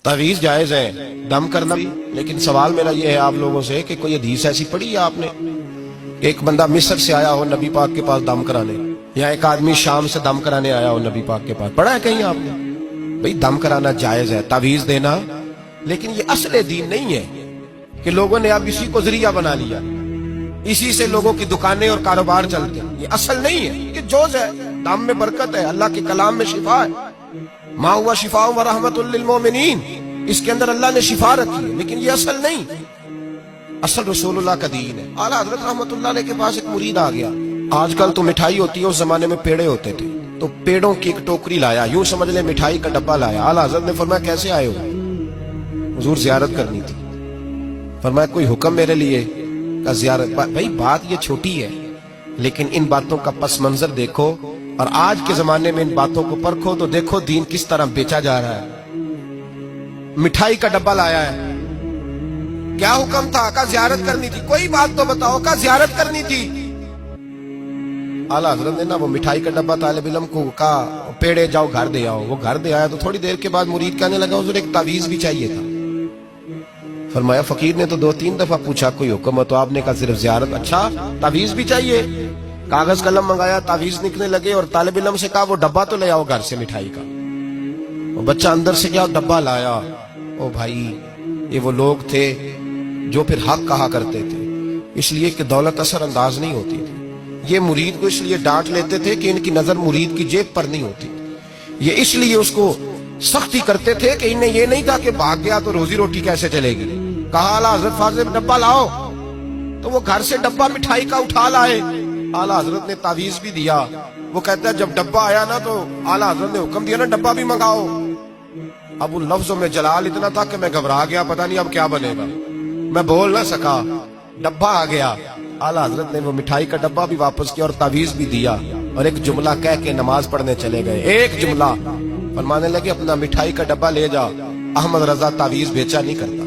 तावीज जायज है, दम करना भी, लेकिन सवाल मेरा ये है आप लोगों से कि कोई हदीस ऐसी पढ़ी है आपने? एक बंदा मिस्र से आया हो नबी पाक के पास दम कराने, या एक आदमी शाम से दम कराने आया हो नबी पाक के पास, पढ़ा है कहीं आपने? भाई दम कराना जायज है, तावीज देना, लेकिन ये असले दीन नहीं है कि लोगों ने अब इसी को जरिया बना लिया, इसी से लोगों की दुकानें और कारोबार चलते हैं। ये असल नहीं है, ये जोज है। दम में बरकत है, अल्लाह के कलाम में शिफा है। मा हुआ शिफा व रहमतुल लिल मोमिनीन, इसके अंदर अल्लाह ने शिफा रखी है, लेकिन ये असल नहीं। असल रसूलुल्लाह का दीन है। आला हजरत रहमतुल्लाह अलैह के पास एक मुरीद आ गया। आजकल तो मिठाई होती है, उस जमाने में पेड़े होते थे, तो पेड़ों की एक टोकरी लाया, यूं समझ ले मिठाई का डब्बा लाया। आला हजरत ने फरमाया कैसे आए हो? हुजूर जियारत करनी थी। फरमाया कोई हुक्म मेरे लिए? का जियारत। भाई बात ये छोटी है, लेकिन इन बातों का पस मंजर देखो और आज के जमाने में इन बातों को परखो तो देखो दीन किस तरह बेचा जा रहा है। मिठाई का डब्बा लाया है, क्या हुक्म था? का जियारत करनी थी। कोई बात तो बताओ, का जियारत करनी थी। आला हजरत ने ना वो मिठाई का डब्बा तालिब इल्म को कहा पेड़े जाओ घर दे आओ। वो घर दे आया तो थोड़ी देर के बाद मुरीद कहने लगा हुजूर एक तावीज भी चाहिए था। फरमाया फकीर ने तो 2-3 दफा पूछा कोई हुक्म है, तो आपने कहा सिर्फ जियारत। अच्छा तावीज भी चाहिए? कागज कलम मंगाया, तावीज लिखने लगे और तालिब इल्म से कहा वो डब्बा तो ले आओ घर से मिठाई का। वो बच्चा अंदर से क्या डब्बा लाया। ओ भाई ये वो लोग थे जो फिर हक कहा करते थे, इसलिए कि दौलत असर अंदाज नहीं होती थी। ये मुरीद को इसलिए डांट लेते थे कि इनकी नजर मुरीद की जेब पर नहीं होती। ये इसलिए उसको सख्ती करते थे कि इन्हें ये नहीं था कि भाग गया तो रोजी रोटी कैसे चलेगी। कहा आला हजरत फाजिल डब्बा लाओ, तो वो घर से डब्बा मिठाई का उठा लाए। आला हजरत ने तावीज भी दिया। वो कहता है जब डब्बा आया ना तो आला हजरत ने हुक्म दिया ना डब्बा भी मंगाओ। अब उन लफ्जों में जलाल इतना था कि मैं घबरा गया, पता नहीं अब क्या बनेगा, मैं बोल ना सका। डब्बा आ गया, आला हजरत ने वो मिठाई का डब्बा भी वापस किया और तावीज भी दिया और एक जुमला कह के नमाज पढ़ने चले गए। एक जुमला फरमाने लगे अपना मिठाई का डब्बा ले जा, अहमद रजा तावीज बेचा नहीं करता।